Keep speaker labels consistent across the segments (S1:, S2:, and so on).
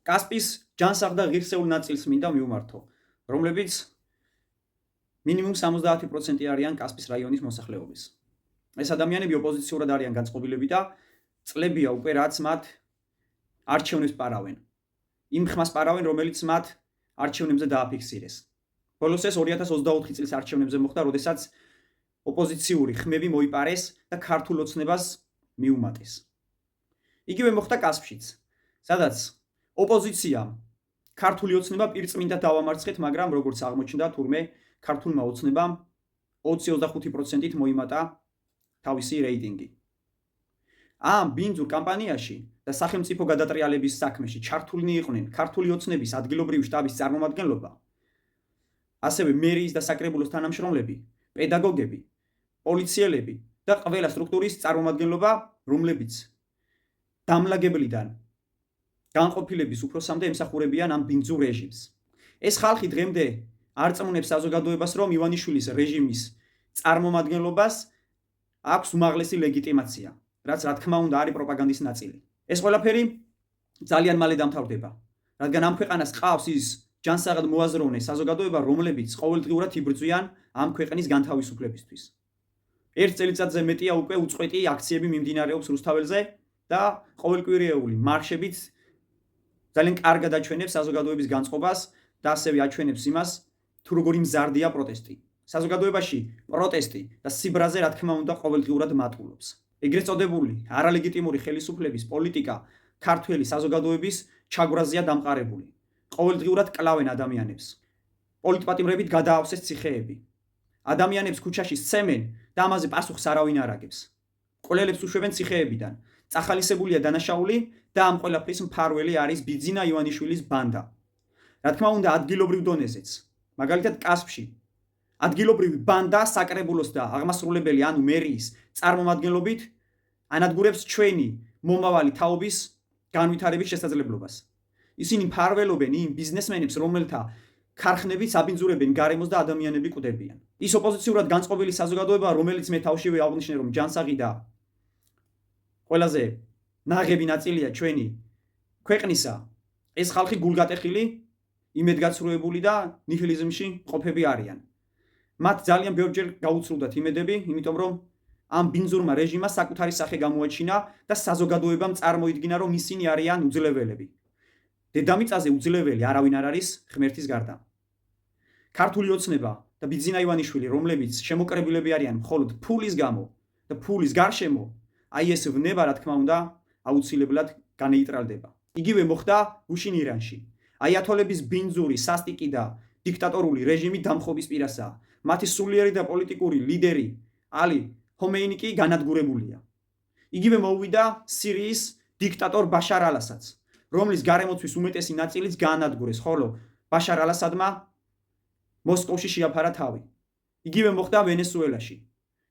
S1: კასპის ჯანსაღ და ღირსეულ ნაწილს მინდა მივმართო, რომლებიც მინიმუმ 70% არიან კასპის რაიონის მოსახლეობის. ეს ადამიანები ოპოზიციურად არიან განწყობილები და წლებია უკვე რაც მათ არჩევნებს პარავენ. იმ ხმას პარავენ, რომელიც მათ არჩევნებზე დააფიქსირეს. ბოლოს ეს 2024 წლის არჩევნებზე მოხდა, როდესაც ოპოზიციური ხმები მოიპარეს და ქართულ ოცნებას მიუმატეს. იგივე მოხდა კასპშიც, სადაც ოპოზიციამ ქართული ოცნება პირწმინდა დავამარცხეთ, მაგრამ როგორც აღმოჩნდა, თურმე ქართულმა ოცნებამ 20-25%-ით მოიმატა თავისი რეიტინგი. ამ ბინძურ კამპანიაში და სახელმწიფო გადატრიალების საქმეში ჩართულნი იყვნენ ქართული ოცნების ადგილობრივი შტაბის წარმომადგენლობა, ასევე მერიის და საკრებულოს თანამშრომლები, პედაგოგები, პოლიციელები და ყველა სტრუქტურის წარმომადგენლობა, რომლებიც დამლაგებლიდან განყოფილების უფროსამდე ემსახურებიან ამ ბინძურ რეჟიმს. ეს ხალხი დღემდე არ წმუნებს საზოგადოებას, რომ ივანიშვილის რეჟიმის წარმომადგენლობას აქვს უმაღლესი ლეგიტიმაცია, რაც რა თქმა უნდა არის პროპაგანდის ნაწილი. ეს ყველაფერი ძალიან მალე დამთავრდება, რადგან ამ ქვეყანას ყავს ის ჯანსაღად მოაზროვნე საზოგადოება, რომლებიც ყოველდღიურად იბრძვიან ამ ქვეყნის განთავისუფლებისთვის. ერთ წელიწადზე მეტია უკვე უწყვეტი აქციები მიმდინარეობს რუსთაველზე და ყოველკვირეული მარშებით ძალიან კარგად აჩვენებს საზოგადოების განწყობას და ასევე აჩვენებს იმას, თუ როგორი მზარდია პროტესტი. საზოგადოებაში პროტესტი და სიბრაზე რა თქმა უნდა ყოველდღიურად მატულობს. ეგრეთ წოდებული არალეგიტიმური ხელისუფლების პოლიტიკა ქართველი საზოგადოების ჩაგვრაზეა დამყარებული. ყოველდღიურად კლავენ ადამიანებს. პოლიტპატიმრებით გადაავსეს ციხეები. ადამიანებს ქუჩაში სცემენ და ამაზე პასუხს არავინ არ აგებს. მკვლელებს უშვებენ ციხეებიდან. წახალისებულია დანაშაული და ამ ყველაფრის მფარველი არის ბიძინა ივანიშვილის ბანდა. რა თქმა უნდა ადგილობრივ დონეზეც, მაგალითად კასპში, ადგილობრივი ბანდა საკრებულოს და აღმასრულებელი ანუ მერიის წარმომადგენლობით ანადგურებს ჩვენი მომავალი თაობის განვითარების შესაძლებლობას. ისინი მფარველობენ იმ ბიზნესმენებს, რომელთა ქარხნებით აბინძურებენ გარემოს და ადამიანები კვდებიან. ის ოპოზიციურად განწყობილი საზოგადოება, რომელიც მე თავშივე აღნიშნე, რომ ჯანსაღი და ყველაზე ნაღები ნაწილია ჩვენი ქვეყნისა, ეს ხალხი გულგატეხილი, იმედგაცრუებული და ნიჰილიზმში ყოფები არიან. მათ ძალიან ბევრჯერ გაუცრუდათ იმედები, იმიტომ რომ ამ ბინძურმა რეჟიმმა საკუთარი სახე გამოაჩინა და საზოგადოებამ წარმოიდგინა, რომ ისინი არიან უძლებელები. დედამიწაზე უძლეველი არავინ არ არის ღმერთის გარდა. ქართული ოცნება და ბიძინა ივანიშვილი, რომლებიც შემოკრებილები არიან მხოლოდ ფულის გამო და ფულის გარშემო, აი ეს ვნება რა თქმა უნდა აუცილებლად განეიტრალდება. იგივე მოხდა გუშინ ირანში. აიათოლების ბინძური, სასტიკი და დიქტატორული რეჟიმი დამხობის პირასაა. მათი სულიერი და პოლიტიკური ლიდერი ალი ხომეინი კი განადგურებულია. იგივე მოუვიდა სირიის დიქტატორ ბაშარ ალ-ასადს, რომლის გარემოცვის უმეტესი ნაწილიც განადგურეს, ხოლო ბაშარ ალ-ასადმა მოსკოვში შეაფარა თავი. იგივე მოხდა ვენესუელაში.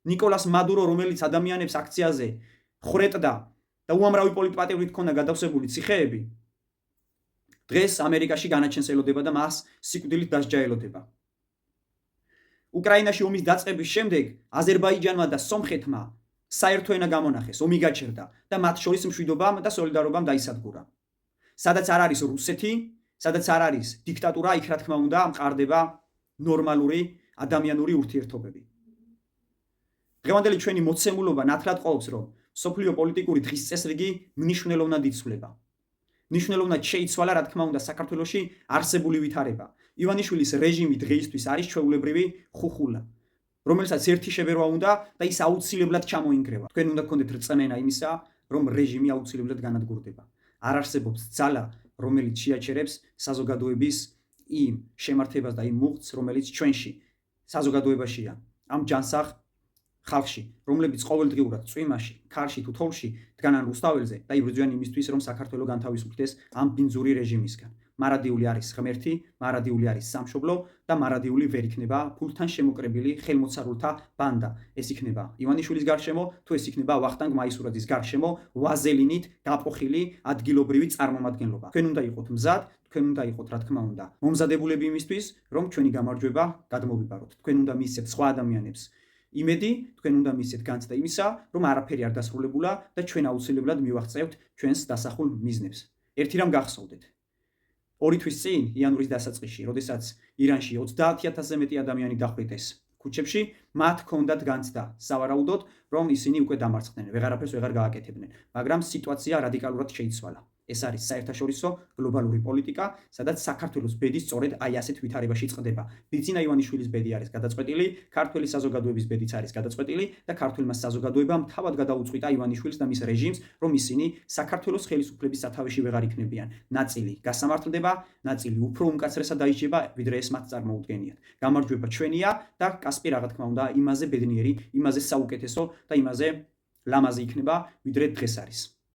S1: ნიკოლას მადურო, რომელიც ადამიანებს აქციაზე ხრეტდა და უამრავი პოლიტპატიმრით ჰქონდა გადავსებული ციხეები, დღეს ამერიკაში განაჩენს ელოდება და მას სიკვდილით დასჯა ელოდება. უკრაინაში ომის დაწყების შემდეგ აზერბაიჯანმა და სომხეთმა საერთო ენა გამონახეს, ომი გაჩერდა და მათ შორის მშვიდობამ და სოლიდარობამ დაისადგურა. სადაც არ არის რუსეთი, სადაც არ არის დიქტატურა, იქ რა თქმა უნდა მყარდება ნორმალური ადამიანური ურთიერთობები. დღევანდელი ჩვენი მოცემულობა ნათლად ყოფს, რომ სოფლიო პოლიტიკური დღის წესრიგი მნიშვნელოვნად იცვლება. მნიშვნელოვნად შეიცვალა რა თქმა უნდა საქართველოში არსებული ვითარება. ივანიშვილის რეჟიმი დღეისთვის არის ჩვეულებრივი ხუხულა, რომელსაც ერთი შებერვა უნდა და ის აუცილებლად ჩამოინგრევა. თქვენ უნდა გქონდეთ რწმენა იმისა, რომ რეჟიმი აუცილებლად განადგურდება. არ არსებობს ძალა, რომელიც შეაჩერებს საზოგადოების იმ შემართებას და იმ მუხტს, რომელიც ჩვენში საზოგადოებაშია, ამ ჯანსაღ ხალხში, რომლებიც ყოველდღიურად წვიმაში, ქარში თუ თოვლში დგანან რუსთაველზე და იბრძვიან იმისთვის, რომ საქართველო განთავისუფლდეს ამ ბინძური რეჟიმისგან. მარადიული არის ღმერთი, მარადიული არის სამშობლო და მარადიული ვერ იქნება ფულთან შემოკრებილი ხელმოცარულთა ბანდა. ეს იქნება ივანიშვილის გარშემო, თუ ეს იქნება ვახტანგ მაისურაძის გარშემო, ვაზელინით გაპოხილი ადგილობრივი წარმომადგენლობა. თქვენ უნდა იყოთ მზად, თქვენ უნდა იყოთ რა თქმა უნდა მომზადებულები იმისთვის, რომ ჩვენი გამარჯვება გადმოვიბაროთ. თქვენ უნდა მიისცეთ სხვა ადამიანებს იმედი, თქვენ უნდა მიისცეთ განცდა იმისა, რომ არაფერი არ დასრულებულა და ჩვენ აუცილებლად მივაღწევთ ჩვენს დასახულ მიზნებს. ერთი რამ გახსოვდეთ. 2 თვის წინ, იანვრის დასაწყისში, როდესაც ირანში 30,000-ზე მეტი ადამიანი დახვრიტეს ქუჩებში, მათ ჰქონდათ განცდა სავარაუდოდ, რომ ისინი უკვე დამარცხდნენ, ვეღარაფერს ვეღარ გააკეთებდნენ, მაგრამ სიტუაცია რადიკალურად შეიცვალა. ეს არის საერთაშორისო გლობალური პოლიტიკა, სადაც საქართველოს ბედი სწორედ აი ასეთ ვითარებაში წყდება. ბიძინა ივანიშვილის ბედი არის გადაწყვეტილი, ქართველი საზოგადოების ბედიც არის გადაწყვეტილი და ქართველმა საზოგადოებამ თავად გადაუწყვიტა ივანიშვილს და მის რეჟიმს, რომ ისინი საქართველოს ხელისუფლების სათავეში ვეღარ იქნებიან. ნაწილი გასამართლდება, ნაწილი უფრო უმკაცრესად დაიჯება, ვიდრე ეს მათ წარმოუდგენიათ. გამარჯვება ჩვენია და კასპი რა თქმა უნდა იმაზე ბედნიერი, იმაზე საუკეთესო და იმაზე ლამაზი იქნება, ვიდრე დღეს არის.